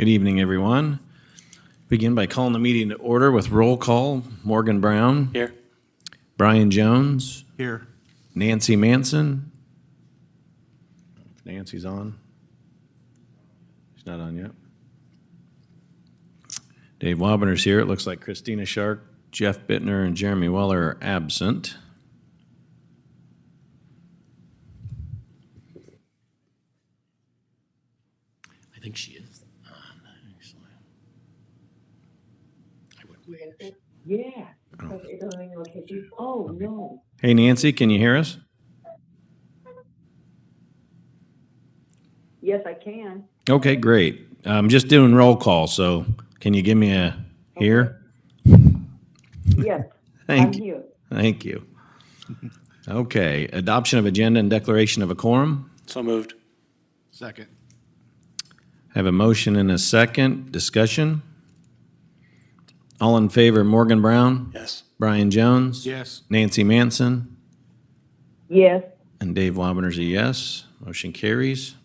Good evening, everyone. Begin by calling the meeting to order with roll call. Morgan Brown. Here. Brian Jones. Here. Nancy Manson. If Nancy's on. She's not on yet. Dave Wabiner's here. It looks like Christina Shark, Jeff Bittner, and Jeremy Weller are absent. I think she is on, actually. I would wait. Yeah. Oh, no. Hey, Nancy, can you hear us? Yes, I can. Okay, great. I'm just doing roll call, so can you give me a here? Yes, I'm Thank you. here. Thank you. Okay, adoption of agenda and declaration of a quorum. So moved. Second. Have a motion and a second. Discussion. All in favor, Morgan Brown, Yes. Brian Jones, Yes. Nancy Manson, Yes, and Dave Wabiner's a yes. Motion carries.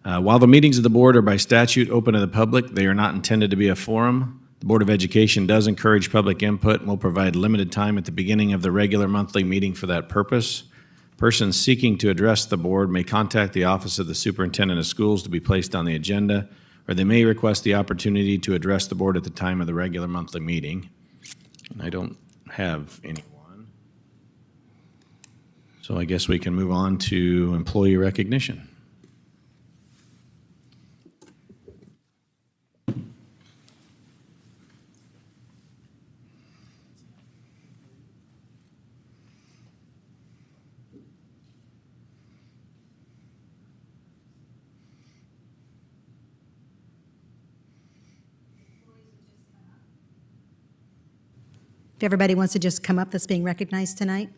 While the meetings of the board are by statute open to the public, they are not intended to be a forum. The Board of Education does encourage public input and will provide limited time at the beginning of the regular monthly meeting for that purpose. Persons seeking to address the board may contact the office of the superintendent of schools to be placed on the agenda, or they may request the opportunity to address the board at the time of the regular monthly meeting. And I don't have anyone. So I guess we can move on to employee recognition. If everybody wants to just come up that's being recognized tonight.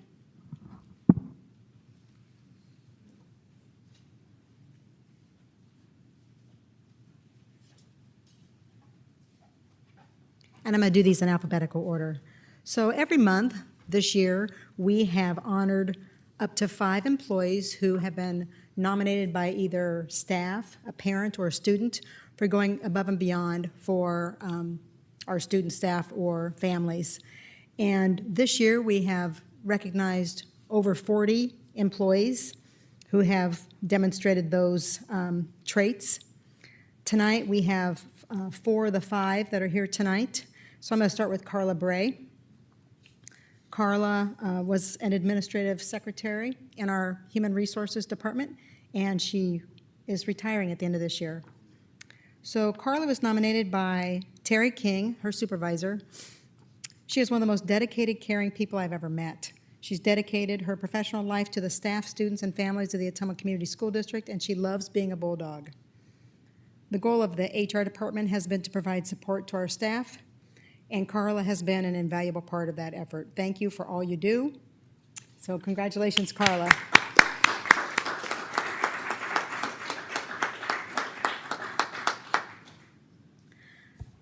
And I'm going to do these in alphabetical order. So every month this year, we have honored up to 5 employees who have been nominated by either staff, a parent, or a student for going above and beyond for our student, staff, or families. And this year, we have recognized over 40 employees who have demonstrated those traits. Tonight, we have 4 of the 5 that are here tonight. So I'm going to start with Carla Bray. Carla was an administrative secretary in our Human Resources Department, and she is retiring at the end of this year. So Carla was nominated by Terry King, her supervisor. She is one of the most dedicated, caring people I've ever met. She's dedicated her professional life to the staff, students, and families of the Ottumwa Community School District, and she loves being a bulldog. The goal of the HR department has been to provide support to our staff, and Carla has been an invaluable part of that effort. Thank you for all you do. So congratulations, Carla.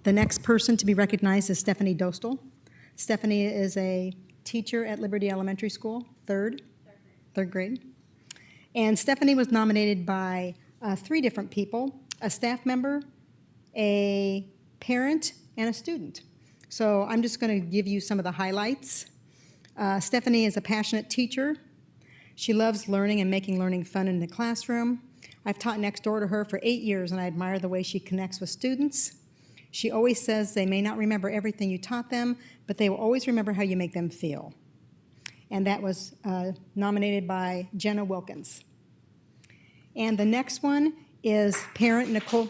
The next person to be recognized is Stephanie Dostal. Stephanie is a teacher at Liberty Elementary School, third grade. And Stephanie was nominated by 3 different people, a staff member, a parent, and a student. So I'm just going to give you some of the highlights. Stephanie is a passionate teacher. She loves learning and making learning fun in the classroom. I've taught next door to her for 8 years, and I admire the way she connects with students. She always says they may not remember everything you taught them, but they will always remember how you make them feel. And that was nominated by Jenna Wilkins. And the next one is parent Nicole.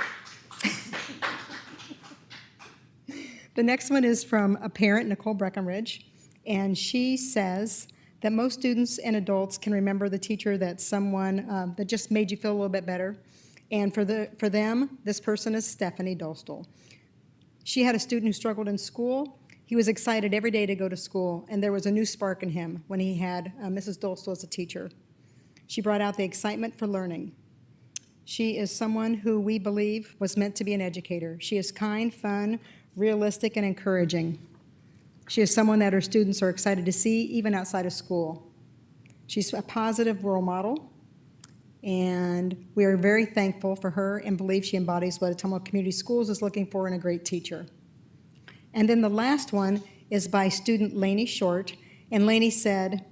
The next one is from a parent, Nicole Breckenridge, and she says that most students and adults can remember the teacher that someone that just made you feel a little bit better. And for them, this person is Stephanie Dostal. She had a student who struggled in school. He was excited every day to go to school, and there was a new spark in him when he had Mrs. Dostal as a teacher. She brought out the excitement for learning. She is someone who we believe was meant to be an educator. She is kind, fun, realistic, and encouraging. She is someone that her students are excited to see, even outside of school. She's a positive role model, And we are very thankful for her and believe she embodies what Ottumwa Community Schools is looking for in a great teacher. And then the last one is by student Lainey Short. And Lainey said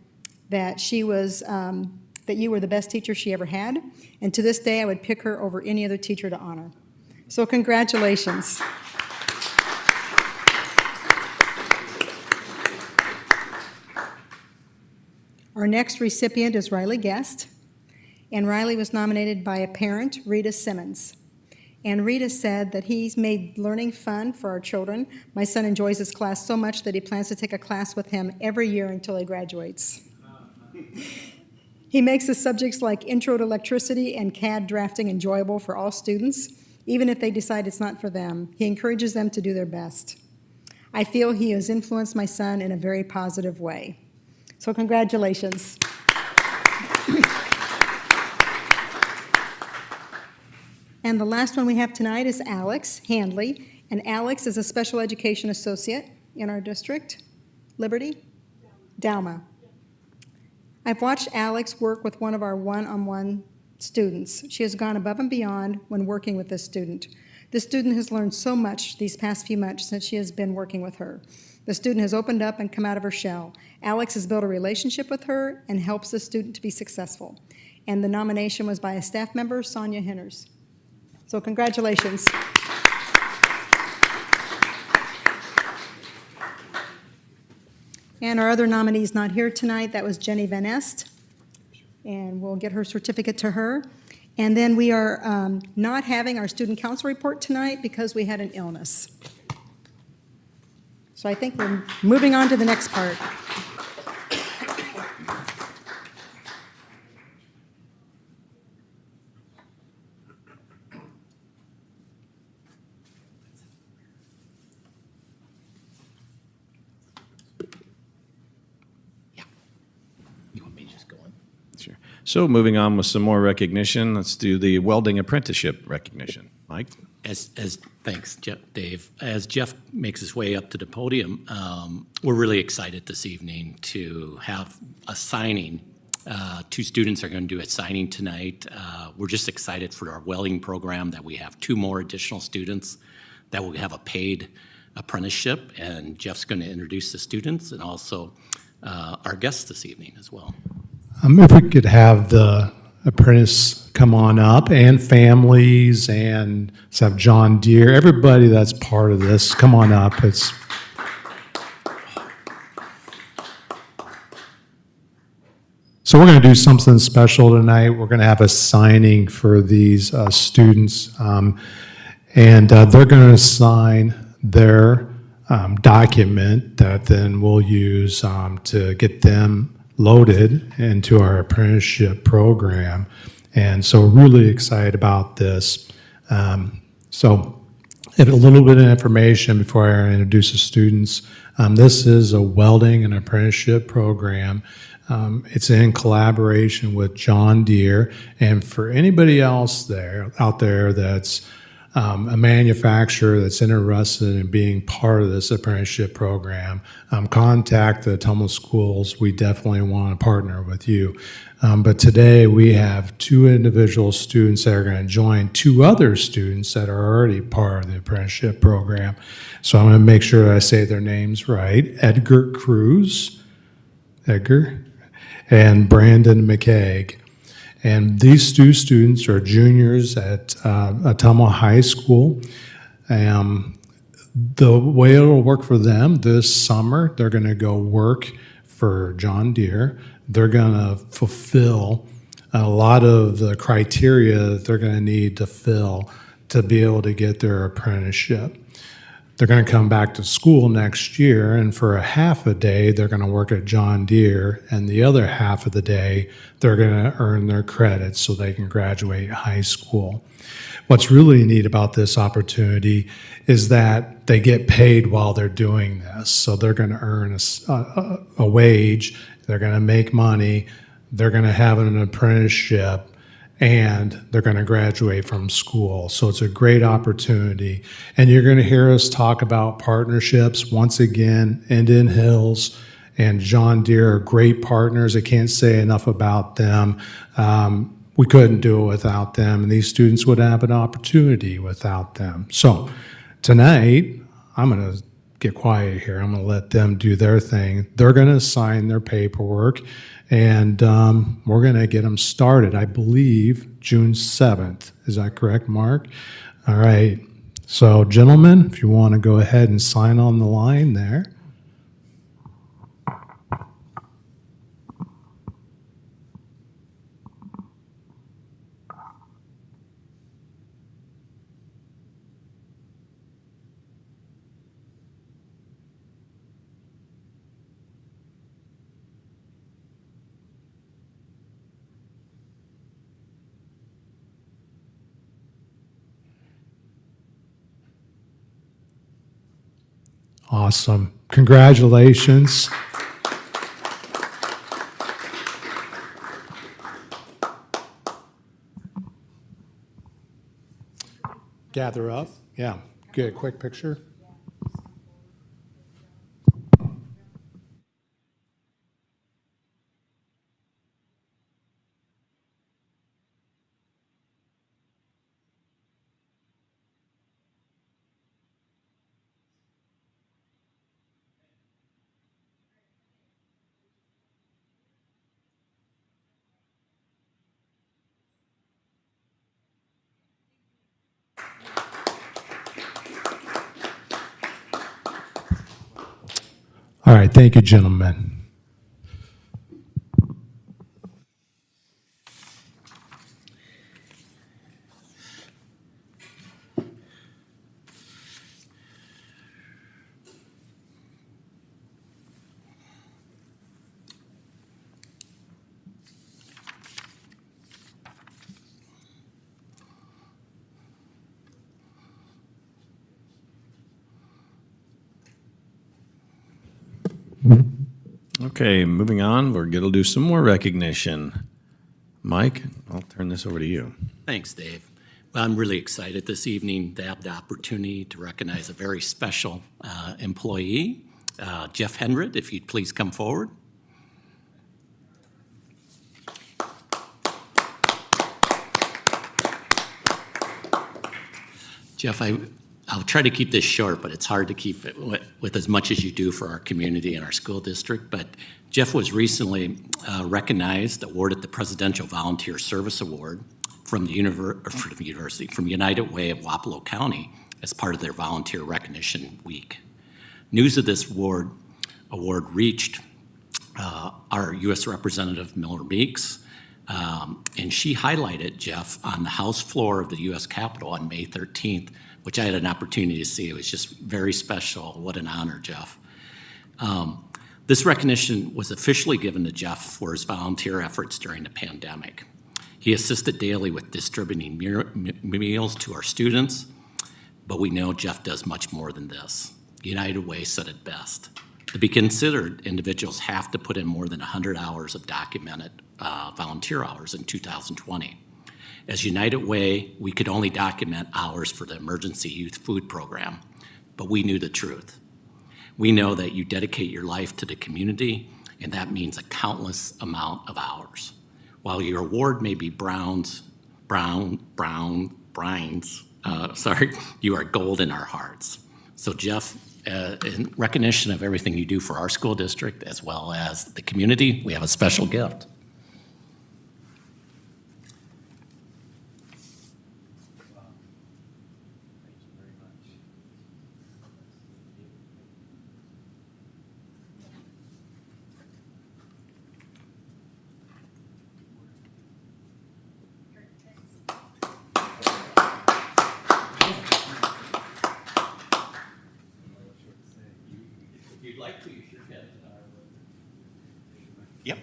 that she was, that you were the best teacher she ever had. And to this day, I would pick her over any other teacher to honor. So congratulations. Our next recipient is Riley Guest. And Riley was nominated by a parent, Rita Simmons. And Rita said that he's made learning fun for our children. My son enjoys his class so much that he plans to take a class with him every year until he graduates. He makes the subjects like Intro to Electricity and CAD drafting enjoyable for all students, even if they decide it's not for them. He encourages them to do their best. I feel he has influenced my son in a very positive way. So congratulations. And the last one we have tonight is Alex Handley. And Alex is a special education associate in our district. Liberty? Dalma. I've watched Alex work with one of our one-on-one students. She has gone above and beyond when working with this student. This student has learned so much these past few months since she has been working with her. The student has opened up and come out of her shell. Alex has built a relationship with her and helps the student to be successful. And the nomination was by a staff member, Sonia Henners. So congratulations. And our other nominee's not here tonight. That was Jenny Van Est. And we'll get her certificate to her. And then we are not having our student council report tonight because we had an illness. So I think we're moving on to the next part. Sure. So moving on with some more recognition, let's do the welding apprenticeship recognition. Mike? Thanks, Dave. As Jeff makes his way up to the podium, we're really excited this evening to have a signing. Two students are going to do a signing tonight. We're just excited for our welding program that we have 2 more additional students that will have a paid apprenticeship, and Jeff's going to introduce the students and also our guests this evening as well. If we could have the apprentice come on up, and families, and let's have John Deere, everybody that's part of this, come on up. So we're going to do something special tonight. We're going to have a signing for these students, and they're going to sign their document that then we'll use to get them loaded into our apprenticeship program. And so really excited about this. So a little bit of information before I introduce the students. This is a welding and apprenticeship program. It's in collaboration with John Deere. And for anybody else out there that's a manufacturer that's interested in being part of this apprenticeship program, contact the Ottumwa schools. We definitely want to partner with you. But today we have 2 individual students that are going to join 2 other students that are already part of the apprenticeship program. So I'm going to make sure I say their names right. Edgar Cruz, and Brandon McCaig. And these 2 students are juniors at Ottumwa High School. The way it'll work for them this summer, they're going to go work for John Deere. They're going to fulfill a lot of the criteria that they're going to need to fill to be able to get their apprenticeship. They're going to come back to school next year, and for a half a day, they're going to work at John Deere, and the other half of the day, they're going to earn their credits so they can graduate high school. What's really neat about this opportunity is that they get paid while they're doing this. So they're going to earn a wage, they're going to make money, they're going to have an apprenticeship, and they're going to graduate from school. So it's a great opportunity. And you're going to hear us talk about partnerships. Once again, Indian Hills and John Deere are great partners. I can't say enough about them. we couldn't do it without them, and these students would have an opportunity without them. So tonight, I'm going to get quiet here. I'm going to let them do their thing. They're going to sign their paperwork, and we're going to get them started, I believe, June 7th. Is that correct, Mark? All right. So, gentlemen, if you want to go ahead and sign on the line there. Awesome. Congratulations. Gather up. Yeah. Get a quick picture. All right. Thank you, gentlemen. Okay, moving on, we're going to do some more recognition. Mike, I'll turn this over to you. Thanks, Dave. Well, I'm really excited this evening to have the opportunity to recognize a very special employee, Jeff Hendred, if you'd please come forward. Jeff, I'll try to keep this short, but it's hard to keep it with as much as you do for our community and our school district. But Jeff was recently recognized, awarded the Presidential Volunteer Service Award from from United Way of Wapello County as part of their Volunteer Recognition Week. News of this award reached our U.S. Representative Miller Meeks, and she highlighted Jeff on the House floor of the U.S. Capitol on May 13th, which I had an opportunity to see. It was just very special. What an honor, Jeff. This recognition was officially given to Jeff for his volunteer efforts during the pandemic. He assisted daily with distributing meals to our students, but we know Jeff does much more than this. United Way said it best. To be considered, individuals have to put in more than 100 hours of documented volunteer hours in 2020. As United Way, we could only document hours for the Emergency Youth Food Program, but we knew the truth. We know that you dedicate your life to the community, and that means a countless amount of hours. While your award may be Brines, you are gold in our hearts. So Jeff, in recognition of everything you do for our school district as well as the community, we have a special gift. Yep.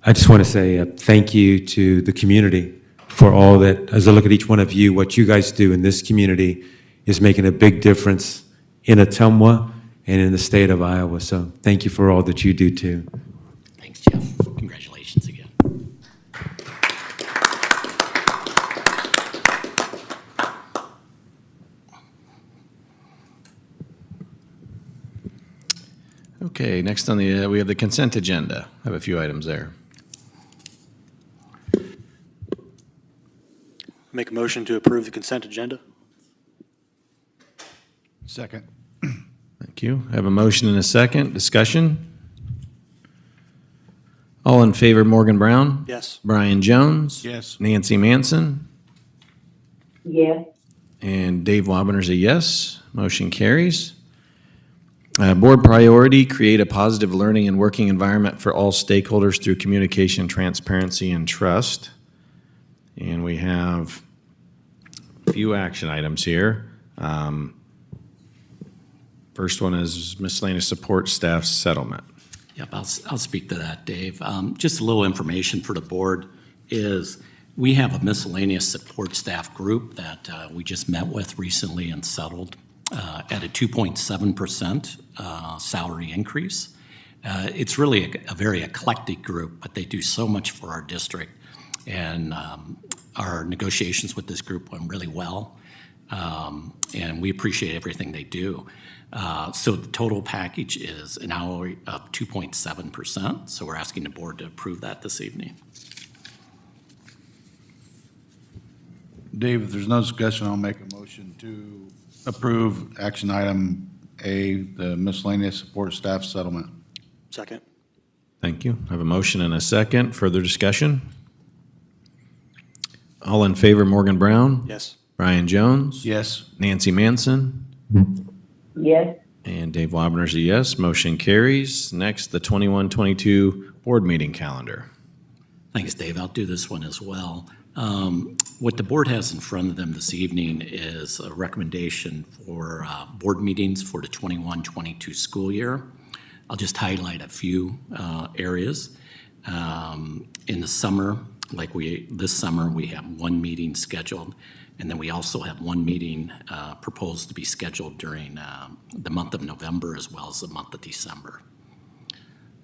I just want to say thank you to the community for all that. As I look at each one of you, what you guys do in this community is making a big difference in Ottumwa and in the state of Iowa. So thank you for all that you do too. Thanks, Jeff. Congratulations again. Okay, next on the, we have the consent agenda. I have a few items there. Make a motion to approve the consent agenda? Second. Thank you. I have a motion and a second. Discussion? All in favor, Morgan Brown? Yes. Brian Jones? Yes. Nancy Manson? yes, And Dave Wabiner's a yes. Motion carries. Board priority, create a positive learning and working environment for all stakeholders through communication, transparency, and trust. And we have a few action items here. First one is miscellaneous support staff settlement. Yep, I'll speak to that, Dave. Just a little information for the board is we have a miscellaneous support staff group that we just met with recently and settled at a 2.7% salary increase. It's really a very eclectic group, but they do so much for our district. And our negotiations with this group went really well. And we appreciate everything they do. So the total package is an hour of 2.7%. So we're asking the board to approve that this evening. Dave, if there's no discussion, I'll make a motion to approve action item A, the miscellaneous support staff settlement. Second? Thank you. I have a motion and a second. Further discussion? All in favor, Morgan Brown? Yes. Brian Jones? Yes. Nancy Manson? yes, And Dave Wabiner's a yes. Motion carries. Next, the 21-22 board meeting calendar. Thanks, Dave. I'll do this one as well. What the board has in front of them this evening is a recommendation for board meetings for the 21-22 school year. I'll just highlight a few areas. In the summer, this summer, we have one meeting scheduled, and then we also have one meeting proposed to be scheduled during the month of November as well as the month of December.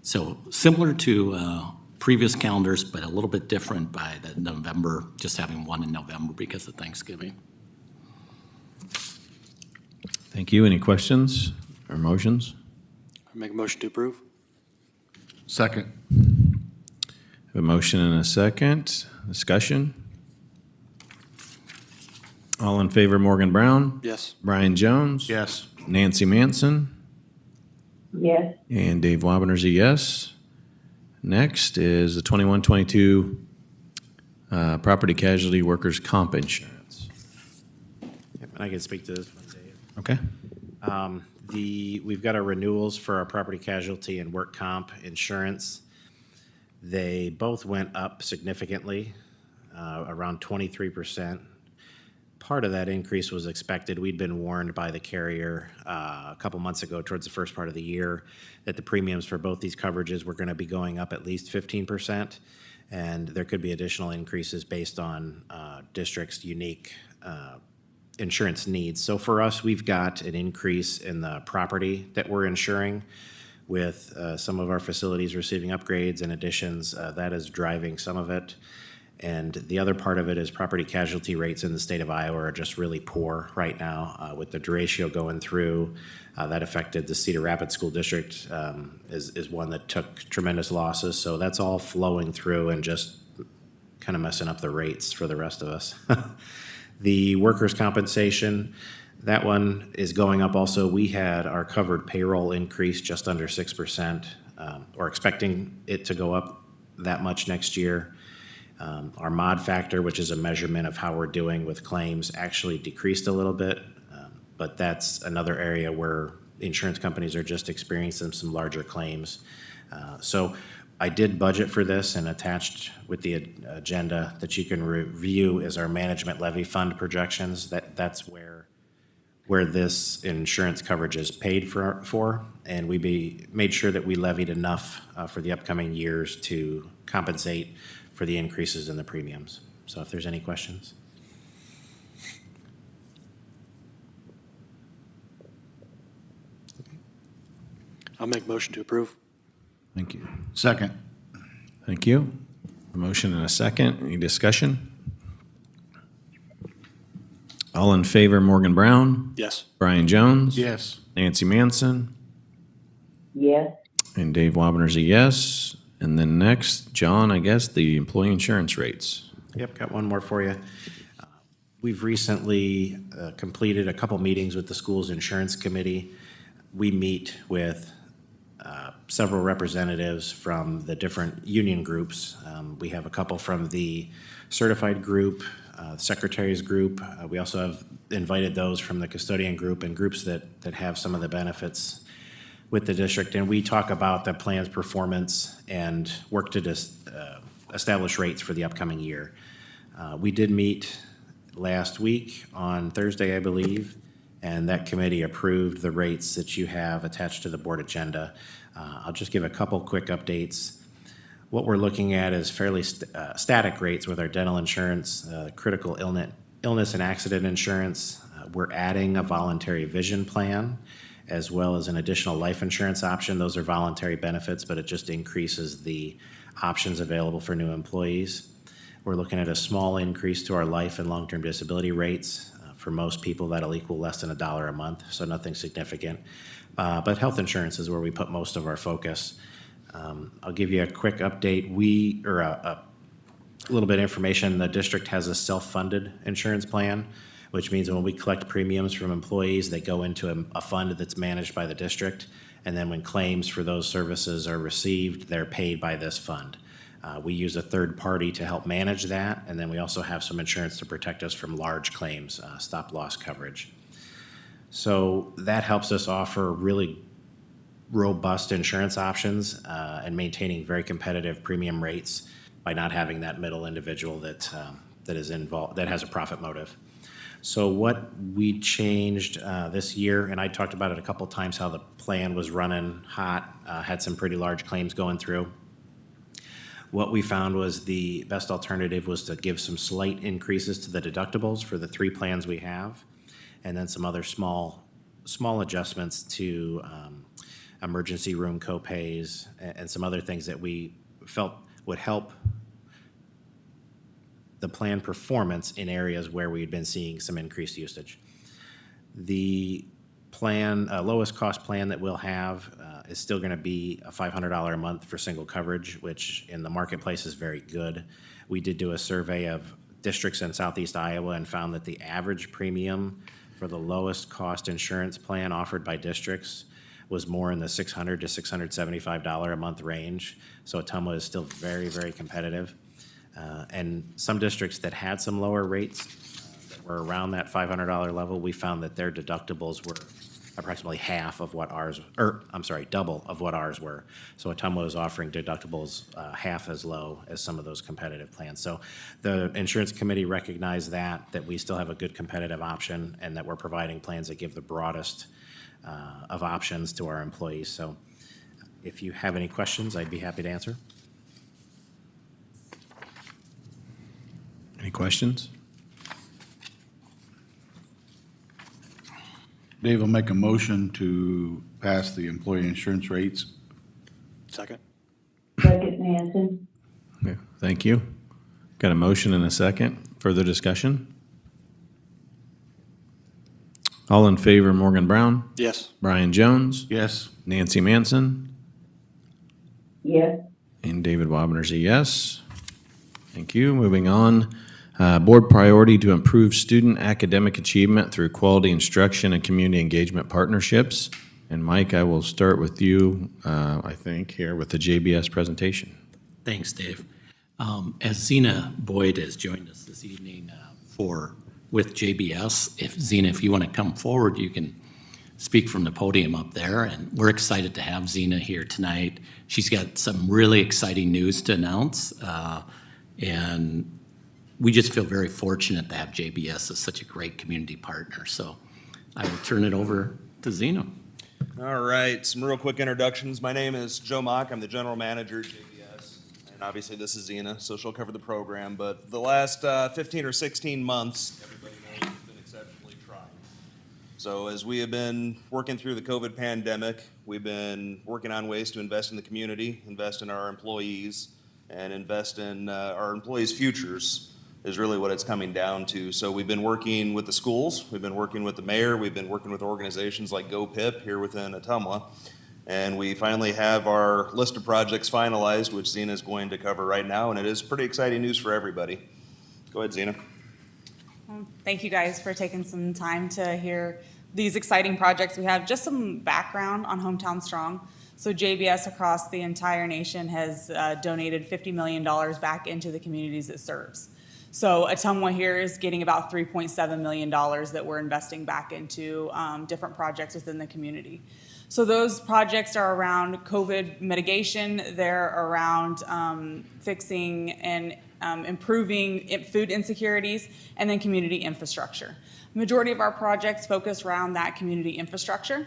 So similar to previous calendars, but a little bit different by the November, just having one in November because of Thanksgiving. Thank you. Any questions or motions? Make a motion to approve? Second. A motion and a second. Discussion? All in favor, Morgan Brown? Yes. Brian Jones? Yes. Nancy Manson? yes, And Dave Wabiner's a yes. Next is the 21-22 property casualty workers' comp insurance. Yep, and I can speak to this one, Dave. Okay. We've got our renewals for our property casualty and work comp insurance. They both went up significantly, around 23%. Part of that increase was expected. We'd been warned by the carrier a couple months ago towards the first part of the year that the premiums for both these coverages were going to be going up at least 15%, and there could be additional increases based on districts' unique insurance needs. So for us, we've got an increase in the property that we're insuring with some of our facilities receiving upgrades and additions. That is driving some of it. And the other part of it is property casualty rates in the state of Iowa are just really poor right now with the derecho going through. That affected the Cedar Rapids School District is one that took tremendous losses. So that's all flowing through and just kind of messing up the rates for the rest of us. The workers' compensation, that one is going up also. We had our covered payroll increase just under 6%, or expecting it to go up that much next year. Our mod factor, which is a measurement of how we're doing with claims, actually decreased a little bit, but that's another area where insurance companies are just experiencing some larger claims. So I did budget for this, and attached with the agenda that you can review is our management levy fund projections. That's where this insurance coverage is paid for, and we made sure that we levied enough for the upcoming years to compensate for the increases in the premiums. So if there's any questions. I'll make a motion to approve. Thank you. Second. Thank you. A motion and a second. Any discussion? All in favor, Morgan Brown? Yes. Brian Jones? Yes. Nancy Manson? yes, And Dave Wabiner's a yes. And then next, John, I guess, the employee insurance rates. Yep, got one more for you. We've recently completed a couple meetings with the school's insurance committee. We meet with several representatives from the different union groups. We have a couple from the certified group, secretaries group. We also have invited those from the custodian group and groups that have some of the benefits with the district. And we talk about the plan's performance and work to establish rates for the upcoming year. We did meet last week on Thursday, I believe, and that committee approved the rates that you have attached to the board agenda. I'll just give a couple quick updates. What we're looking at is fairly static rates with our dental insurance, critical illness and accident insurance. We're adding a voluntary vision plan as well as an additional life insurance option. Those are voluntary benefits, but it just increases the options available for new employees. We're looking at a small increase to our life and long-term disability rates. For most people, that'll equal less than $1 a month, so nothing significant. But health insurance is where we put most of our focus. I'll give you a quick update. A little bit of information. The district has a self-funded insurance plan, which means when we collect premiums from employees, they go into a fund that's managed by the district. And then when claims for those services are received, they're paid by this fund. We use a third party to help manage that, and then we also have some insurance to protect us from large claims, stop-loss coverage. So that helps us offer really robust insurance options and maintaining very competitive premium rates by not having that middle individual that is involved, that has a profit motive. So what we changed this year, and I talked about it a couple times, how the plan was running hot, had some pretty large claims going through. What we found was the best alternative was to give some slight increases to the deductibles for the 3 plans we have, and then some other small adjustments to emergency room copays and some other things that we felt would help the plan performance in areas where we had been seeing some increased usage. The plan, lowest cost plan that we'll have is still going to be a $500 a month for single coverage, which in the marketplace is very good. We did do a survey of districts in Southeast Iowa and found that the average premium for the lowest cost insurance plan offered by districts was more in the $600 to $675 a month range. So Ottumwa is still very, very competitive. And some districts that had some lower rates that were around that $500 level, we found that their deductibles were approximately half of what ours, double of what ours were. So Ottumwa is offering deductibles half as low as some of those competitive plans. So the insurance committee recognized that we still have a good competitive option and that we're providing plans that give the broadest of options to our employees. So if you have any questions, I'd be happy to answer. Any questions? Dave will make a motion to pass the employee insurance rates. Second. Second, Hanson. Okay, thank you. Got a motion and a second. Further discussion? All in favor, Morgan Brown, Yes. Brian Jones, Yes. Nancy Manson, Yes. and David Wabner's a yes. Thank you. Moving on. Board priority to improve student academic achievement through quality instruction and community engagement partnerships. And Mike, I will start with you, I think, here with the JBS presentation. Thanks, Dave. As Zena Boyd has joined us this evening with JBS, if you want to come forward, you can speak from the podium up there. And we're excited to have Zena here tonight. She's got some really exciting news to announce. And we just feel very fortunate to have JBS as such a great community partner. So I will turn it over to Zena. All right, some real quick introductions. My name is Joe Mock. I'm the general manager at JBS. And obviously this is Zena, so she'll cover the program. But the last 15 or 16 months, everybody knows, has been exceptionally trying. So as we have been working through the COVID pandemic, we've been working on ways to invest in the community, invest in our employees, and invest in our employees' futures is really what it's coming down to. So we've been working with the schools, we've been working with the mayor, we've been working with organizations like GoPIP here within Ottumwa, and we finally have our list of projects finalized, which Zena is going to cover right now, and it is pretty exciting news for everybody. Go ahead, Zena. Thank you guys for taking some time to hear these exciting projects we have. Just some background on Hometown Strong. So JBS across the entire nation has donated $50 million back into the communities it serves. So Ottumwa here is getting about $3.7 million that we're investing back into different projects within the community. So those projects are around COVID mitigation, they're around fixing and improving food insecurities, and then community infrastructure. The majority of our projects focus around that community infrastructure.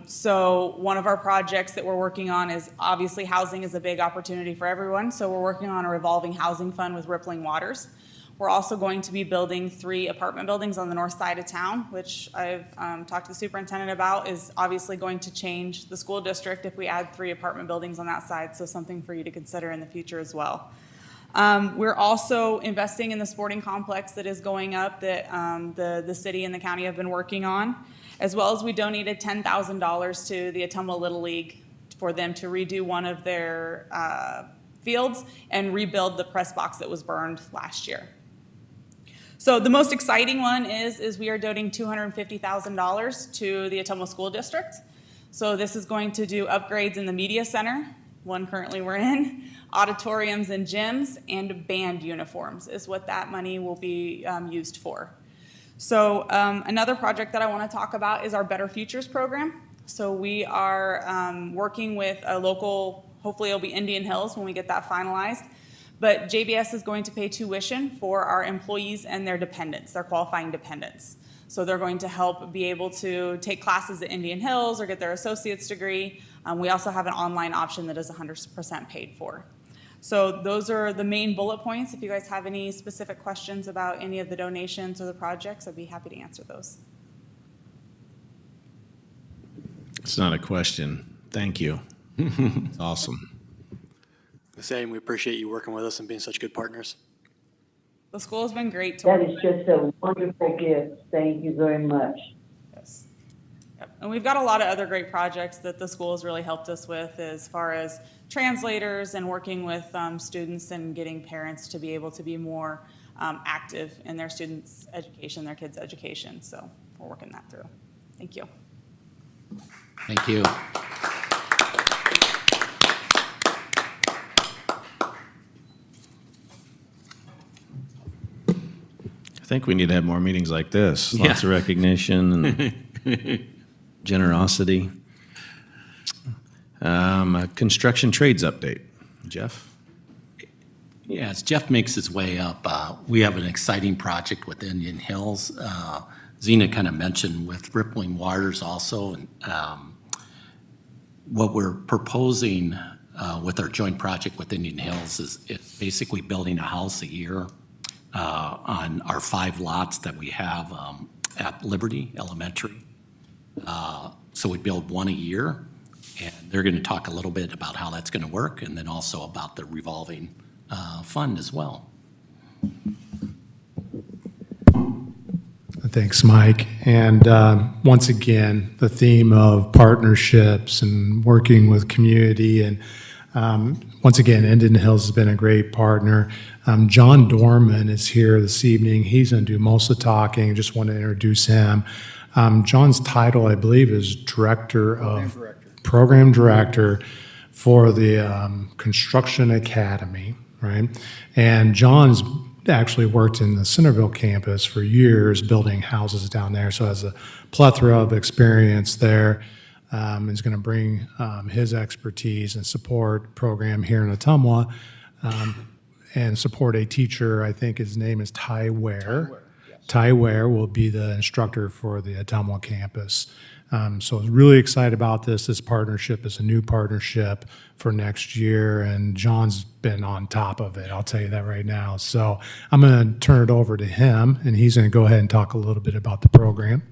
So one of our projects that we're working on is obviously housing is a big opportunity for everyone. So we're working on a revolving housing fund with Rippling Waters. We're also going to be building 3 apartment buildings on the north side of town, which I've talked to the superintendent about, is obviously going to change the school district if we add 3 apartment buildings on that side. So something for you to consider in the future as well. We're also investing in the sporting complex that is going up that the city and the county have been working on, as well as we donated $10,000 to the Ottumwa Little League for them to redo one of their fields and rebuild the press box that was burned last year. So the most exciting one is we are donating $250,000 to the Ottumwa School District. So this is going to do upgrades in the media center, one currently we're in, auditoriums and gyms, and band uniforms is what that money will be used for. So another project that I want to talk about is our Better Futures program. So we are working with a local, hopefully it'll be Indian Hills when we get that finalized, but JBS is going to pay tuition for our employees and their dependents, their qualifying dependents. So they're going to help be able to take classes at Indian Hills or get their associate's degree. We also have an online option that is 100% paid for. So those are the main bullet points. If you guys have any specific questions about any of the donations or the projects, I'd be happy to answer those. It's not a question. Thank you. It's awesome. The same, we appreciate you working with us and being such good partners. The school has been great to That work is with. just a wonderful gift. Thank you very much. Yes. Yep. And we've got a lot of other great projects that the school has really helped us with as far as translators and working with students and getting parents to be able to be more active in their students' education, their kids' education. So we're working that through. Thank you. Thank you. I think we need to have more meetings like this. Lots of recognition and generosity. A construction trades update. Jeff? Yeah, as Jeff makes his way up, we have an exciting project with Indian Hills. Zena kind of mentioned with Rippling Waters also. And what we're proposing with our joint project with Indian Hills is it's basically building a house a year on our 5 lots that we have at Liberty Elementary. So we build 1 a year, and they're going to talk a little bit about how that's going to work, and then also about the revolving fund as well. Thanks, Mike. And once again, the theme of partnerships and working with community. And once again, Indian Hills has been a great partner. John Dorman is here this evening. He's going to do most of the talking. Just want to introduce him. John's title, I believe, is Program Director for the Construction Academy, right? And John's actually worked in the Centerville campus for years building houses down there, so has a plethora of experience there. Is going to bring his expertise and support program here in Ottumwa and support a teacher. I think his name is Ty Ware. Ty Ware will be the instructor for the Ottumwa campus. So I was really excited about this. This partnership is a new partnership for next year, and John's been on top of it. I'll tell you that right now. So I'm going to turn it over to him, and he's going to go ahead and talk a little bit about the program.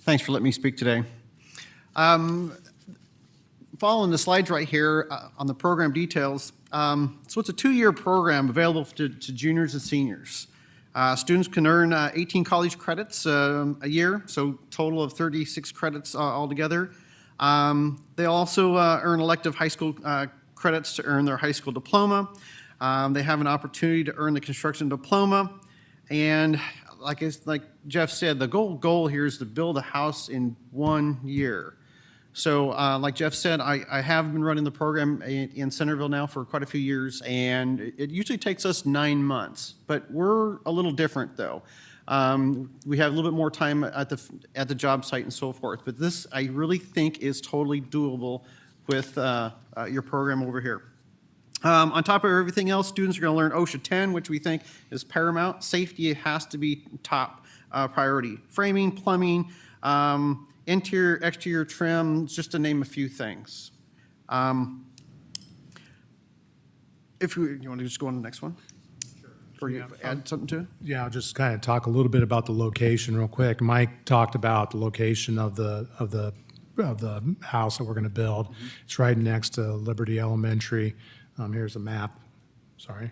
Thanks for letting me speak today. Following the slides right here on the program details. So it's a 2-year program available to juniors and seniors. Students can earn 18 college credits a year, so total of 36 credits altogether. They also earn elective high school credits to earn their high school diploma. They have an opportunity to earn the construction diploma. And like Jeff said, the goal here is to build a house in 1 year. So like Jeff said, I have been running the program in Centerville now for quite a few years, and it usually takes us 9 months. But we're a little different, though. We have a little bit more time at the job site and so forth. But this, I really think, is totally doable with your program over here. On top of everything else, students are going to learn OSHA 10, which we think is paramount. Safety has to be top priority. Framing, plumbing, interior, exterior trim, just to name a few things. If you want to just go on to the next one? Or you add something to it? Yeah, I'll just kind of talk a little bit about the location real quick. Mike talked about the location of the house that we're going to build. It's right next to Liberty Elementary. Here's a map. Sorry.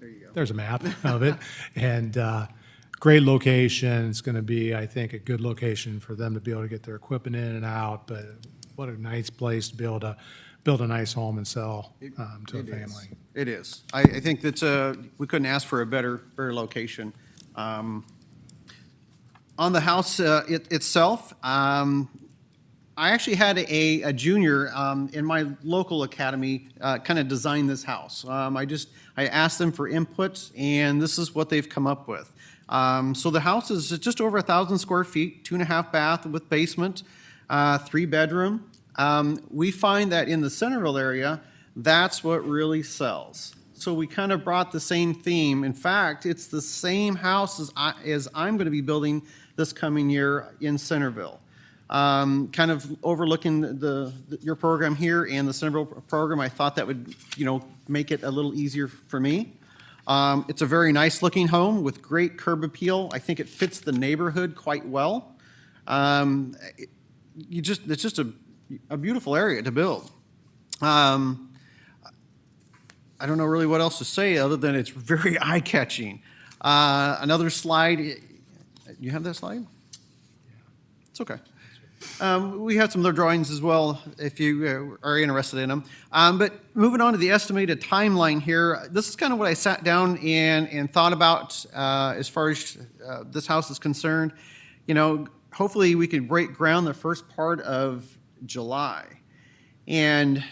There you go. There's a map of it. And great location. It's going to be, I think, a good location for them to be able to get their equipment in and out. But what a nice place to be able to build a nice home and sell to a family. It is. I think that we couldn't ask for a better location. On the house itself, I actually had a junior in my local academy kind of design this house. I asked them for input, and this is what they've come up with. So the house is just over 1,000 square feet, 2.5 bath with basement, 3 bedroom. We find that in the Centerville area, that's what really sells. So we kind of brought the same theme. In fact, it's the same house as I'm going to be building this coming year in Centerville. Kind of overlooking your program here and the Centerville program, I thought that would, make it a little easier for me. It's a very nice looking home with great curb appeal. I think it fits the neighborhood quite well. It's just a beautiful area to build. I don't know really what else to say other than it's very eye-catching. Another slide. You have that slide? It's okay. We have some other drawings as well if you are interested in them. But moving on to the estimated timeline here, this is kind of what I sat down and thought about as far as this house is concerned. Hopefully we could break ground the first part of July. And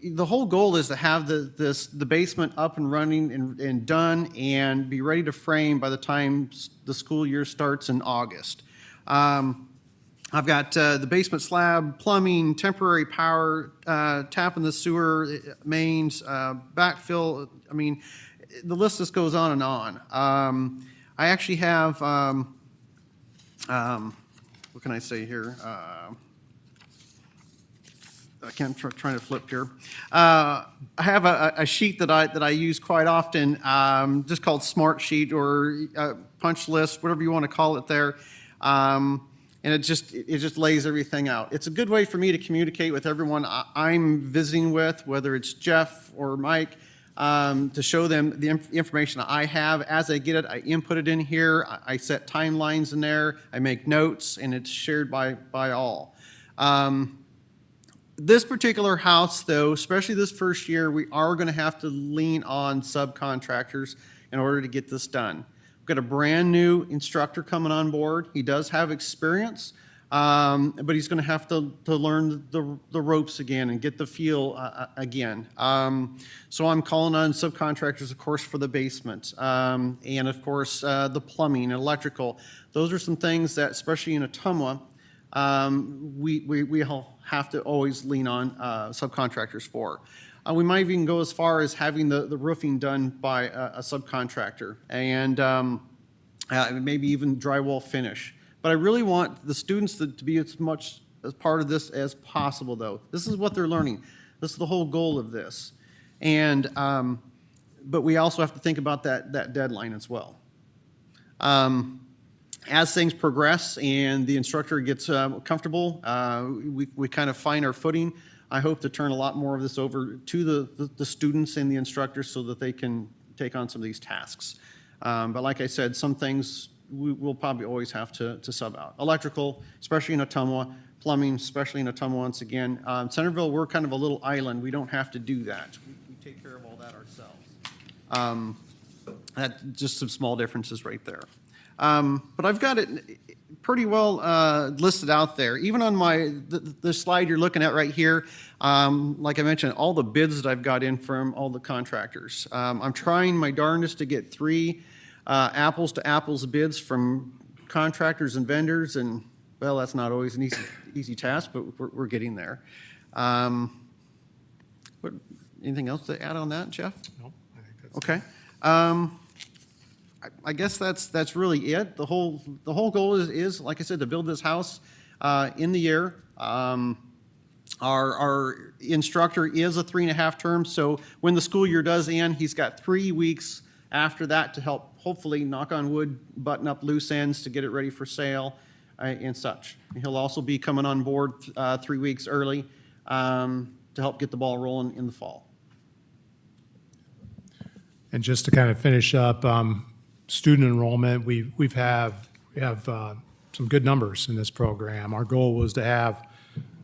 the whole goal is to have the basement up and running and done and be ready to frame by the time the school year starts in August. I've got the basement slab, plumbing, temporary power, tapping the sewer mains, backfill. I mean, the list just goes on and on. I actually have, what can I say here? I can't trying to flip here. I have a sheet that I use quite often, just called Smart Sheet or punch list, whatever you want to call it there. And it just lays everything out. It's a good way for me to communicate with everyone I'm visiting with, whether it's Jeff or Mike, to show them the information I have. As I get it, I input it in here. I set timelines in there. I make notes, and it's shared by all. This particular house, though, especially this first year, we are going to have to lean on subcontractors in order to get this done. We've got a brand new instructor coming on board. He does have experience, but he's going to have to learn the ropes again and get the feel again. So I'm calling on subcontractors, of course, for the basement, and of course the plumbing and electrical. Those are some things that, especially in Ottumwa, we have to always lean on subcontractors for. We might even go as far as having the roofing done by a subcontractor and maybe even drywall finish. But I really want the students to be as much as part of this as possible, though. This is what they're learning. This is the whole goal of this. And but we also have to think about that deadline as well. As things progress and the instructor gets comfortable, we kind of find our footing. I hope to turn a lot more of this over to the students and the instructors so that they can take on some of these tasks. But like I said, some things we'll probably always have to sub out. Electrical, especially in Ottumwa, plumbing, especially in Ottumwa once again. Centerville, we're kind of a little island. We don't have to do that. We take care of all that ourselves. That, just some small differences right there. But I've got it pretty well listed out there. Even on the slide you're looking at right here, like I mentioned, all the bids that I've got in from all the contractors. I'm trying my darndest to get 3 apples to apples bids from contractors and vendors, and well, that's not always an easy task, but we're getting there. Anything else to add on that, Jeff? No, I think that's. Okay. I guess that's really it. The whole goal is, like I said, to build this house in the year. Our instructor is a 3.5 term, so when the school year does end, he's got 3 weeks after that to help, hopefully, knock on wood, button up loose ends to get it ready for sale and such. He'll also be coming on board 3 weeks early to help get the ball rolling in the fall. And just to kind of finish up, student enrollment, we have some good numbers in this program. Our goal was to have,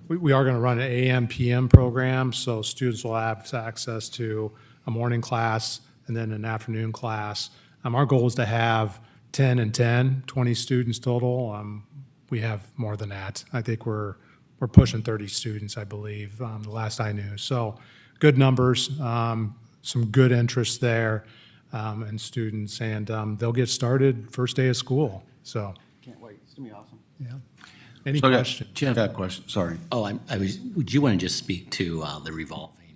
we are going to run an AM, PM program, so students will have access to a morning class and then an afternoon class. Our goal is to have 10 and 10, 20 students total. We have more than that. I think we're pushing 30 students, I believe, the last I knew. So good numbers, some good interest there in students, and they'll get started first day of school. So, Can't wait. It's going to be awesome. yeah. Any So I got- questions? Jeff, Got a question, sorry. would you want to just speak to the revolving,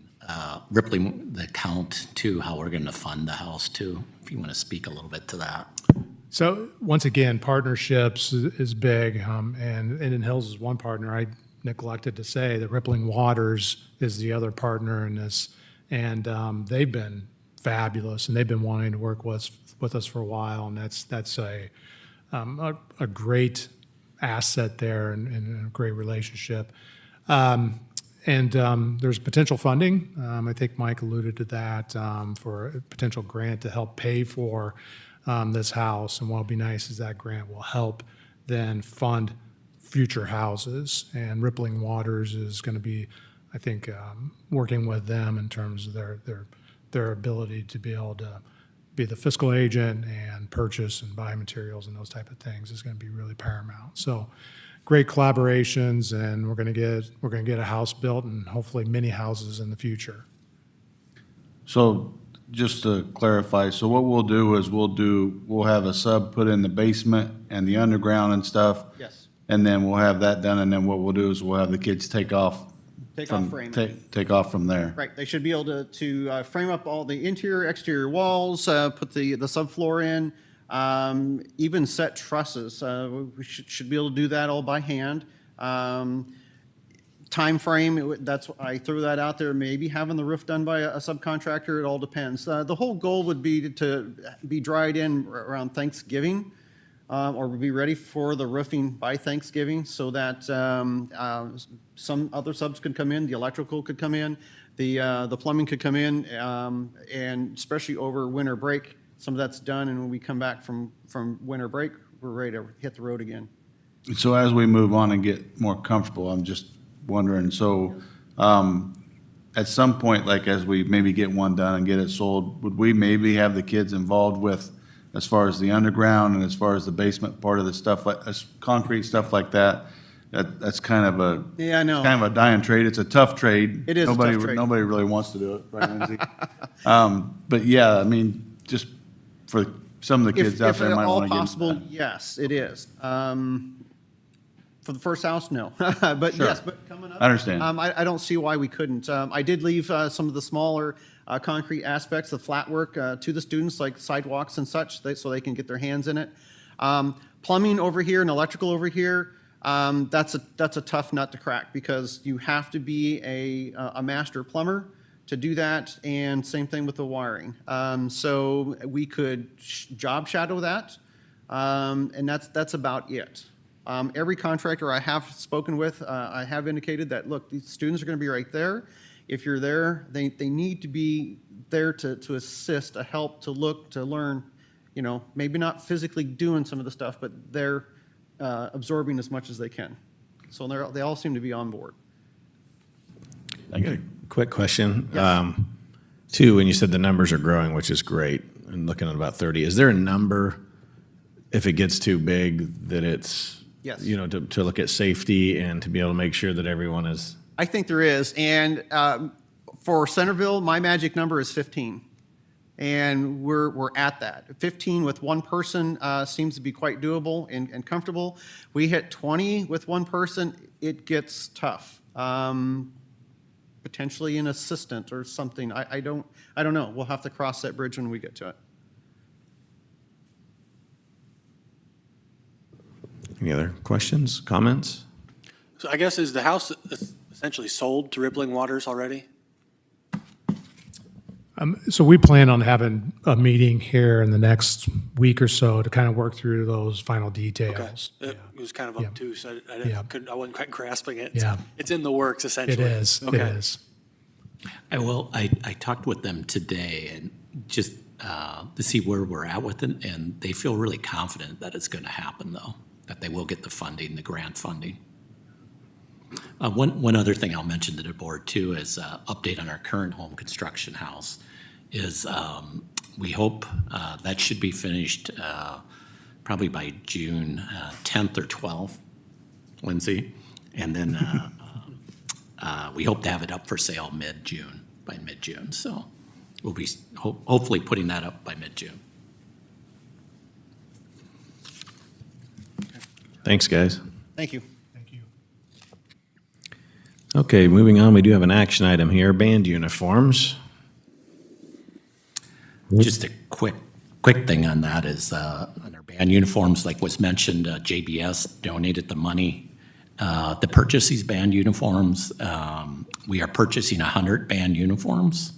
rippling the account to how we're going to fund the house too? If you want to speak a little bit to that. So once again, partnerships is big, and Indian Hills is one partner. I neglected to say that Rippling Waters is the other partner in this, and they've been fabulous, and they've been wanting to work with us for a while, and that's a great asset there and a great relationship. There's potential funding. I think Mike alluded to that for a potential grant to help pay for this house. And what'll be nice is that grant will help then fund future houses. And Rippling Waters is going to be, I think, working with them in terms of their ability to be able to be the fiscal agent and purchase and buy materials and those type of things is going to be really paramount. So great collaborations, and we're going to get a house built and hopefully many houses in the future. So just to clarify, so what we'll do is we'll have a sub put in the basement and the underground and stuff. Yes. And then we'll have that done, and then what we'll do is we'll have the kids take off. Take off frame. Take off from there. Right, they should be able to frame up all the interior, exterior walls, put the subfloor in, even set trusses. We should be able to do that all by hand. Time frame, I threw that out there, maybe having the roof done by a subcontractor, it all depends. The whole goal would be to be dried in around Thanksgiving, or be ready for the roofing by Thanksgiving, so that some other subs could come in, the electrical could come in, the plumbing could come in, and especially over winter break, some of that's done, and when we come back from winter break, we're ready to hit the road again. So as we move on and get more comfortable, I'm just wondering, so at some point, like as we maybe get one done and get it sold, would we maybe have the kids involved with as far as the underground and as far as the basement part of the stuff, like concrete stuff like that? That's kind of a Yeah, I know. kind of a dying trade. It's a tough trade. It is a tough trade. Nobody really wants to do it, right, Lindsay? But yeah, I mean, just for some of the kids out there might want to get. If at all possible, yes, it is. For the first house, no. But Sure. yes, but coming up. I understand. I don't see why we couldn't. I did leave some of the smaller concrete aspects, the flat work, to the students, like sidewalks and such, so they can get their hands in it. Plumbing over here and electrical over here, that's a tough nut to crack, because you have to be a master plumber to do that, and same thing with the wiring. So we could job shadow that, and that's about it. Every contractor I have spoken with, I have indicated that, look, these students are going to be right there. If you're there, they need to be there to assist, to help, to look, to learn, maybe not physically doing some of the stuff, but they're absorbing as much as they can. So they all seem to be on board. I got a quick question. Yes. Two, and you said the numbers are growing, which is great, and looking at about 30. Is there a number, if it gets too big, that it's, Yes. you know, to look at safety and to be able to make sure that everyone is, I think there is, and for Centerville, my magic number is 15, and we're at that. 15 with one person seems to be quite doable and comfortable. We hit 20 with one person, it gets tough. Potentially an assistant or something. I don't know. We'll have to cross that bridge when we get to it. any other questions, comments? So I guess, is the house essentially sold to Rippling Waters already? So we plan on having a meeting here in the next week or so to kind of work through those final Okay. details. It was kind of Yeah. obtuse. I Yeah. I wasn't quite grasping it. Yeah. It's in the works, It essentially. is, it Okay. is. I talked with them today and just to see where we're at with it, and they feel really confident that it's going to happen, though, that they will get the funding, the grant funding. One other thing I'll mention to the board, too, is update on our current home construction house is we hope that should be finished probably by June 10th or 12th, Lindsay. And then we hope to have it up for sale by mid-June. So we'll be hopefully putting that up by mid-June. Thanks, guys. Thank you. Okay, moving on, we do have an action item here, band uniforms. Just a quick thing on that is on our band uniforms, like was mentioned, JBS donated the money to purchase these band uniforms. We are purchasing 100 band uniforms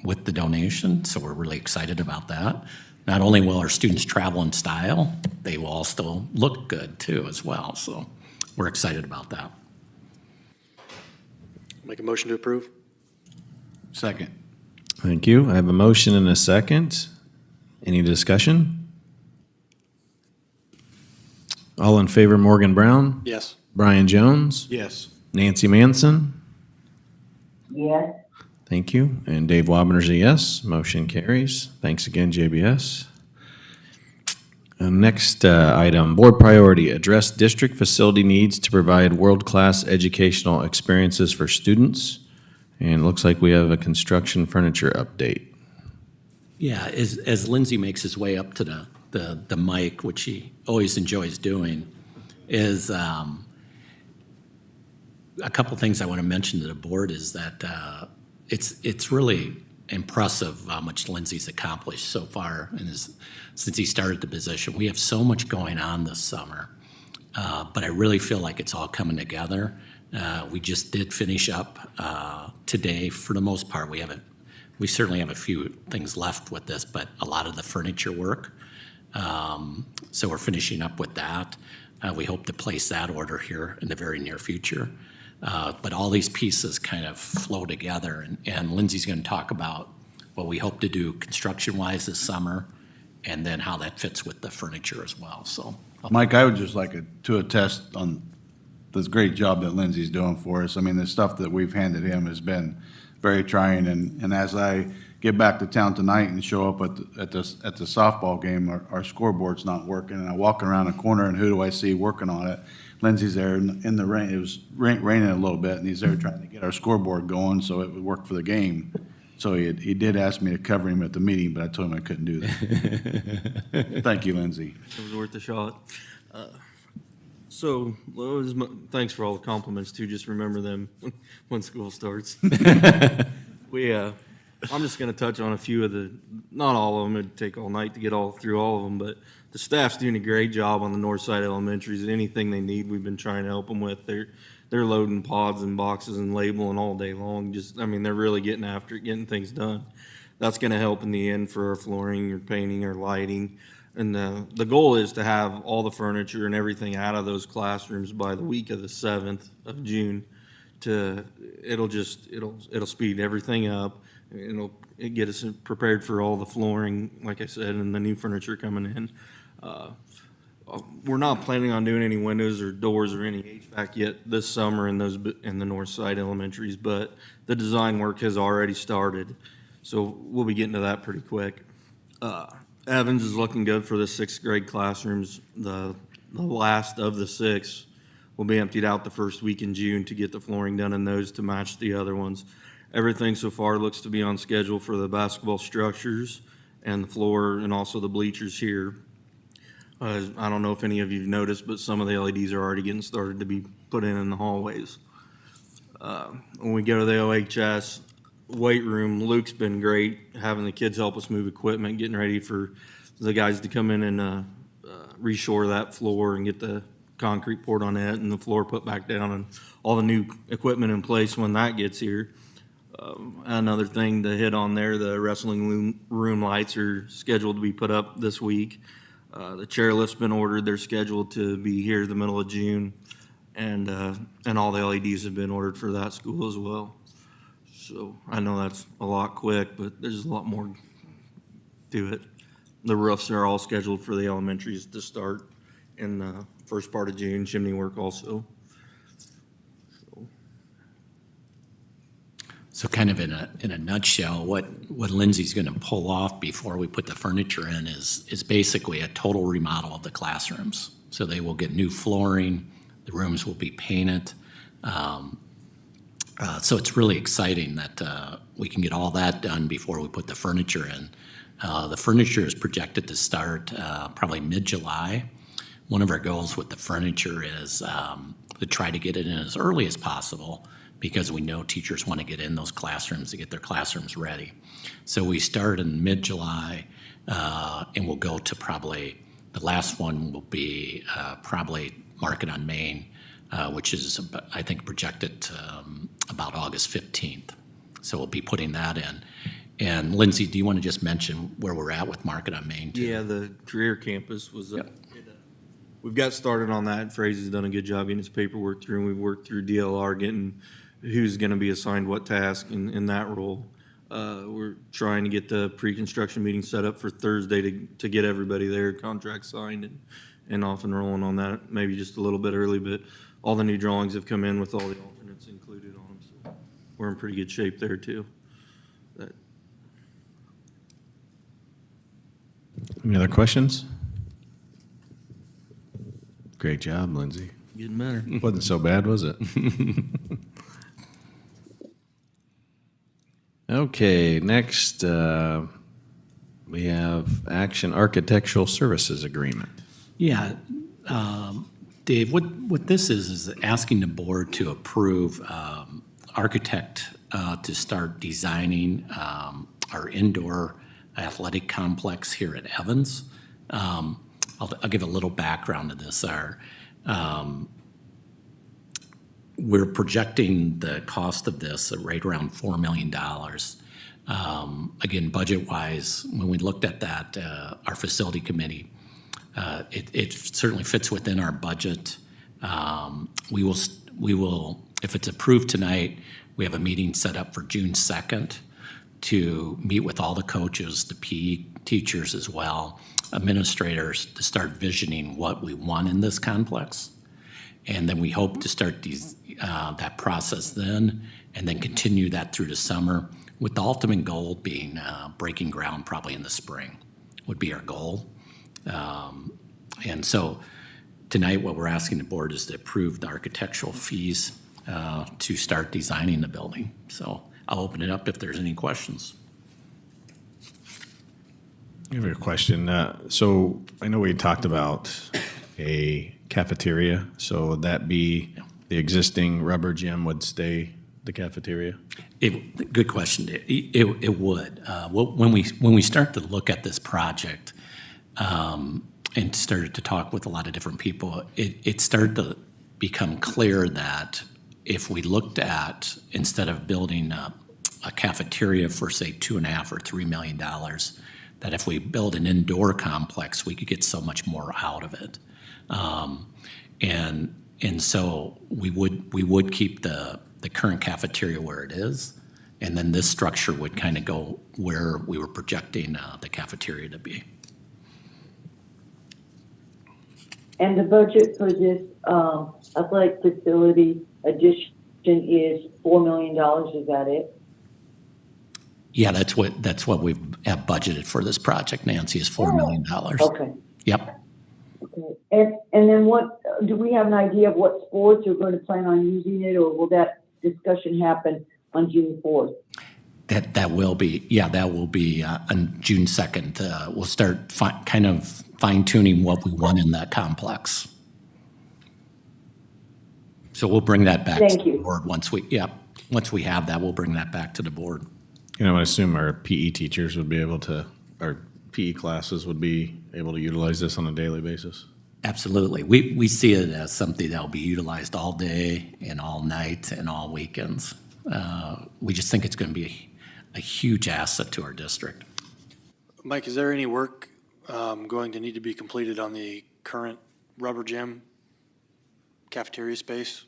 with the donation, so we're really excited about that. Not only will our students travel in style, they will also look good too as well, so we're excited about that. Make a motion to approve? Second. Thank you. I have a motion and a second. Any discussion? All in favor, Morgan Brown? Yes. Brian Jones? Yes. Nancy Manson? Yes, Thank you. And Dave Wabner's a yes. Motion carries. Thanks again, JBS. Next item, board priority, address district facility needs to provide world-class educational experiences for students. And it looks like we have a construction furniture update. Yeah, as Lindsay makes his way up to the mic, which he always enjoys doing, is a couple things I want to mention to the board is that it's really impressive how much Lindsay's accomplished so far since he started the position. We have so much going on this summer, but I really feel like it's all coming together. We just did finish up today for the most part. We certainly have a few things left with this, but a lot of the furniture work. So we're finishing up with that. We hope to place that order here in the very near future. But all these pieces kind of flow together, and Lindsay's going to talk about what we hope to do construction-wise this summer, and then how that fits with the furniture as well. So, Mike, I would just like to attest on this great job that Lindsay's doing for us. I mean, the stuff that we've handed him has been very trying, and as I get back to town tonight and show up at the softball game, our scoreboard's not working, and I walk around a corner, and who do I see working on it? Lindsay's there in the rain. It was raining a little bit, and he's there trying to get our scoreboard going so it would work for the game. So he did ask me to cover him at the meeting, but I told him I couldn't do that. Thank you, Lindsay. It was worth a shot. Thanks for all the compliments too. Just remember them when school starts. I'm just going to touch on a few of not all of them. It'd take all night to get through all of them, but the staff's doing a great job on the north side elementaries. Anything they need, we've been trying to help them with. They're loading pods and boxes and labeling all day long. They're really getting after it, getting things done. That's going to help in the end for our flooring, or painting, or lighting. And the goal is to have all the furniture and everything out of those classrooms by the week of the 7th of June. It'll speed everything up. It'll get us prepared for all the flooring, like I said, and the new furniture coming in. we're not planning on doing any windows or doors or any HVAC yet this summer in in the north side elementaries, but the design work has already started. So we'll be getting to that pretty quick. Evans is looking good for the sixth grade classrooms. The last of the six will be emptied out the first week in June to get the flooring done in those to match the other ones. Everything so far looks to be on schedule for the basketball structures and the floor and also the bleachers here. I don't know if any of you've noticed, but some of the LEDs are already getting started to be put in the hallways. When we go to the OHS weight room, Luke's been great, having the kids help us move equipment, getting ready for the guys to come in and reshore that floor and get the concrete poured on it and the floor put back down and all the new equipment in place when that gets here. Another thing to hit on there, the wrestling room lights are scheduled to be put up this week. The chairlift's been ordered. They're scheduled to be here the middle of June, and all the LEDs have been ordered for that school as well. So I know that's a lot quick, but there's a lot more to it. The roofs are all scheduled for the elementaries to start in the first part of June. Chimney work also. So kind of in a nutshell, what Lindsay's going to pull off before we put the furniture in is basically a total remodel of the classrooms. So they will get new flooring, the rooms will be painted. So it's really exciting that we can get all that done before we put the furniture in. The furniture is projected to start probably mid-July. One of our goals with the furniture is to try to get it in as early as possible, because we know teachers want to get in those classrooms to get their classrooms ready. So we start in mid-July, and we'll go to probably, the last one will be probably Market on Main, which is, I think, projected about August 15th. So we'll be putting that in. And Lindsay, do you want to just mention where we're at with Market on Main too? Yeah, the career campus was, we've got started on that. Fraser's done a good job getting his paperwork through, and we've worked through DLR, getting who's going to be assigned what task in that role. We're trying to get the pre-construction meeting set up for Thursday to get everybody there, contract signed and off and rolling on that, maybe just a little bit early, but all the new drawings have come in with all the alternates included on them, so we're in pretty good shape there too. Any other questions? Great job, Lindsay. Getting better. Wasn't so bad, was it? Okay, next we have Action Architectural Services Agreement. Yeah, Dave, what this is asking the board to approve architect to start designing our indoor athletic complex here at Evans. I'll give a little background to this. We're projecting the cost of this at right around $4 million. Again, budget-wise, when we looked at that, our facility committee, it certainly fits within our budget. We will, if it's approved tonight, we have a meeting set up for June 2nd to meet with all the coaches, the PE teachers as well, administrators, to start visioning what we want in this complex. And then we hope to start that process then, and then continue that through the summer, with the ultimate goal being breaking ground probably in the spring would be our goal. And so tonight what we're asking the board is to approve the architectural fees to start designing the building. So I'll open it up if there's any questions. I have a question. So I know we talked about a cafeteria. So would that be the existing rubber gym would stay the cafeteria? Good question. It would. When we start to look at this project and started to talk with a lot of different people, it started to become clear that if we looked at, instead of building a cafeteria for say $2.5 or $3 million, that if we build an indoor complex, we could get so much more out of it. And so we would keep the current cafeteria where it is, and then this structure would kind of go where we were projecting the cafeteria to be. And the budget for this athletic facility addition is $4 million, is that it? Yeah, that's what we have budgeted for this project, Nancy, is $4 million. Okay. Yep. Okay. And then what, do we have an idea of what sports are going to plan on using it, or will that discussion happen on June 4th? That will be on June 2nd. We'll start kind of fine tuning what we want in that complex. So we'll bring that back to the board once we have that, we'll bring that back to the board. You know, I assume our PE teachers would be able to, our PE classes would be able to utilize this on a daily basis. Absolutely. We see it as something that will be utilized all day and all night and all weekends. We just think it's going to be a huge asset to our district. Mike, is there any work going to need to be completed on the current rubber gym cafeteria space?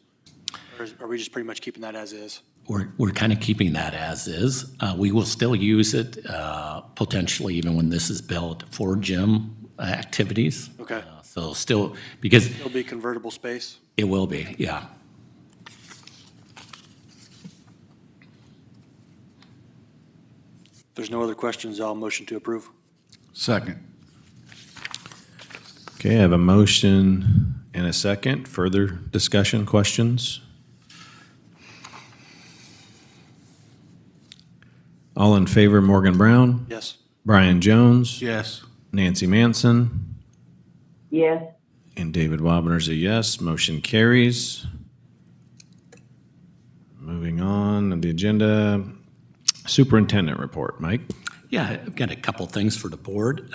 Or are we just pretty much keeping that as is? We're kind of keeping that as is. We will still use it potentially even when this is built for gym activities. Okay. So still, because It'll be convertible space? it will be, yeah. If there's no other questions, I'll motion to approve. Second. Okay, I have a motion and a second. Further discussion, questions? All in favor, Morgan Brown, Yes. Brian Jones, Yes. Nancy Manson, Yes. and David Wabner's a yes. Motion carries. Moving on to the agenda, Superintendent report. Mike? Yeah, I've got a couple things for the board.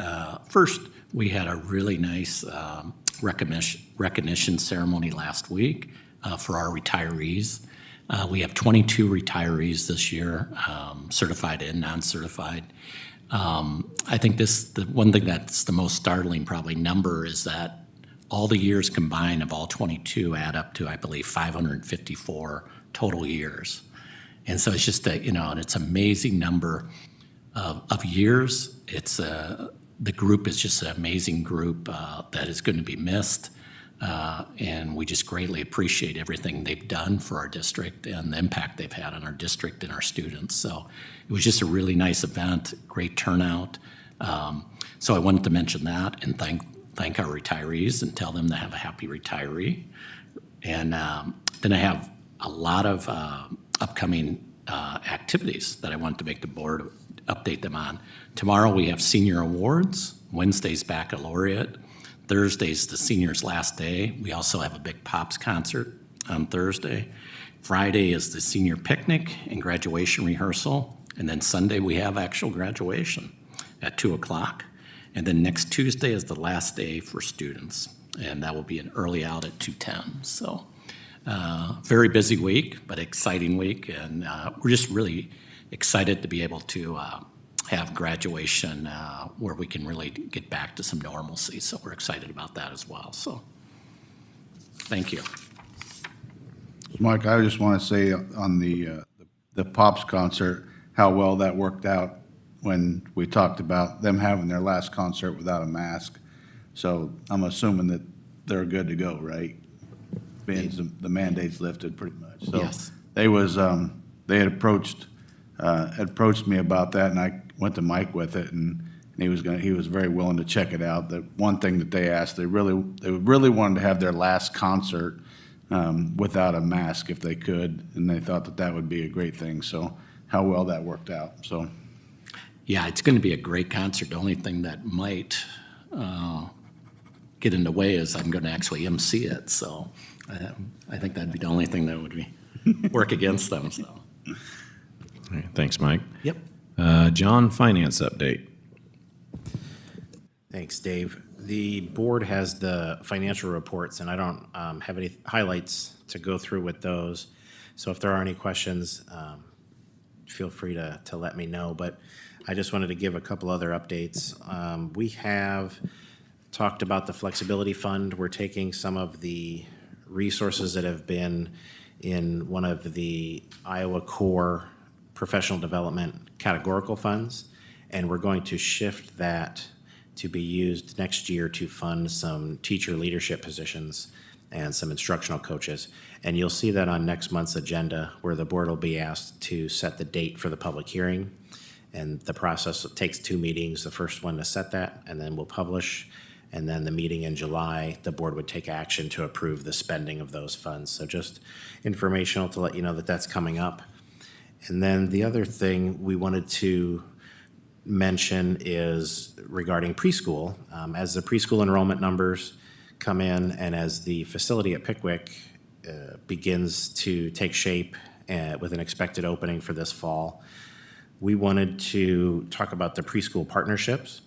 First, we had a really nice recognition ceremony last week for our retirees. We have 22 retirees this year, certified and non-certified. I think the one thing that's the most startling probably number is that all the years combined of all 22 add up to, I believe, 554 total years. And so it's just and it's an amazing number of years. It's the group is just an amazing group that is going to be missed. And we just greatly appreciate everything they've done for our district and the impact they've had on our district and our students. So it was just a really nice event, great turnout. So I wanted to mention that and thank our retirees and tell them to have a happy retiree. And then I have a lot of upcoming activities that I want to make the board update them on. Tomorrow we have senior awards, Wednesday's baccalaureate, Thursday's the seniors' last day. We also have a big Pops concert on Thursday. Friday is the senior picnic and graduation rehearsal. And then Sunday we have actual graduation at 2 o'clock. And then next Tuesday is the last day for students. And that will be an early out at 2:10. So very busy week, but exciting week. And we're just really excited to be able to have graduation where we can really get back to some normalcy. So we're excited about that as well. So thank you. Mike, I just want to say on the Pops concert, how well that worked out when we talked about them having their last concert without a mask. So I'm assuming that they're good to go, right? Being the mandate's lifted pretty much. So Yes. they had approached me about that, and I went to Mike with it, and he was very willing to check it out. The one thing that they asked, they really wanted to have their last concert without a mask if they could, and they thought that would be a great thing. So how well that worked out. So Yeah, it's going to be a great concert. The only thing that might get in the way is I'm going to actually MC it. So I think that'd be the only thing that would work against them. So. All right, thanks, Mike. Yep. John, finance update. Thanks, Dave. The board has the financial reports, and I don't have any highlights to go through with those. So if there are any questions, feel free to let me know. But I just wanted to give a couple other updates. We have talked about the flexibility fund. We're taking some of the resources that have been in one of the Iowa Core professional development categorical funds, and we're going to shift that to be used next year to fund some teacher leadership positions and some instructional coaches. And you'll see that on next month's agenda, where the board will be asked to set the date for the public hearing. And the process takes 2 meetings, the first one to set that, and then we'll publish. And then the meeting in July, the board would take action to approve the spending of those funds. So just informational to let you know that that's coming up. And then the other thing we wanted to mention is regarding preschool. As the preschool enrollment numbers come in and as the facility at Pickwick begins to take shape with an expected opening for this fall, we wanted to talk about the preschool partnerships.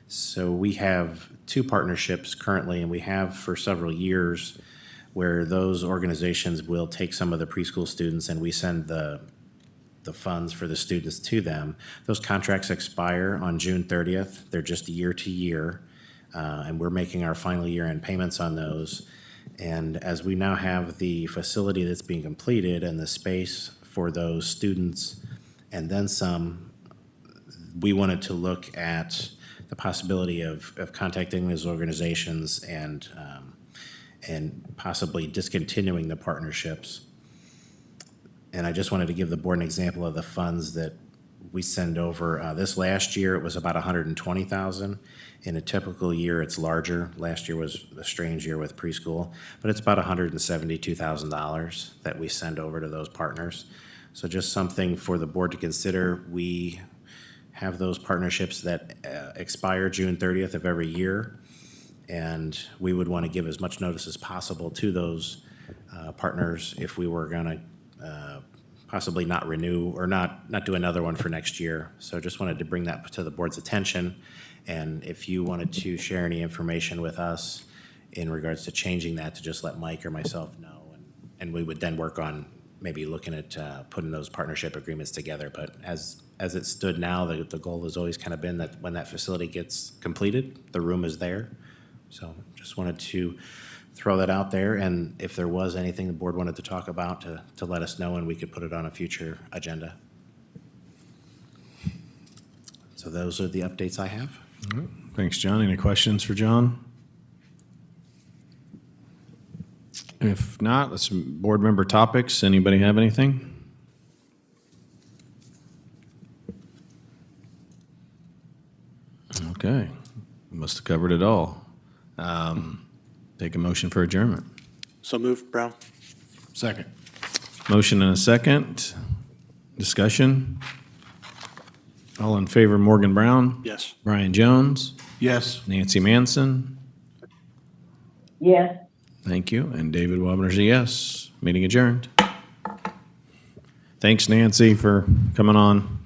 So we have 2 partnerships currently, and we have for several years, where those organizations will take some of the preschool students and we send the funds for the students to them. Those contracts expire on June 30th. They're just year to year, and we're making our final year-end payments on those. And as we now have the facility that's being completed and the space for those students and then some, we wanted to look at the possibility of contacting those organizations and possibly discontinuing the partnerships. And I just wanted to give the board an example of the funds that we send over. This last year, it was about $120,000. In a typical year, it's larger. Last year was a strange year with preschool, but it's about $172,000 that we send over to those partners. So just something for the board to consider. We have those partnerships that expire June 30th of every year, and we would want to give as much notice as possible to those partners if we were going to possibly not renew or not do another one for next year. So just wanted to bring that to the board's attention. And if you wanted to share any information with us in regards to changing that, to just let Mike or myself know. And we would then work on maybe looking at putting those partnership agreements together. But as it stood now, the goal has always kind of been that when that facility gets completed, the room is there. So just wanted to throw that out there, and if there was anything the board wanted to talk about, to let us know and we could put it on a future agenda. So those are the updates I have. All right. Thanks, John. Any questions for John? If not, let's board member topics. Anybody have anything? Okay, must have covered it all. Take a motion for adjournment. So moved, Brown. Second. Motion and a second. Discussion. All in favor, Morgan Brown? Yes. Brian Jones? Yes. Nancy Manson? Yes. Thank you. And David Wabner's a yes. Meeting adjourned. Thanks, Nancy, for coming on.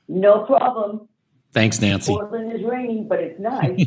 No problem. Thanks, Nancy. Portland is raining, but it's nice.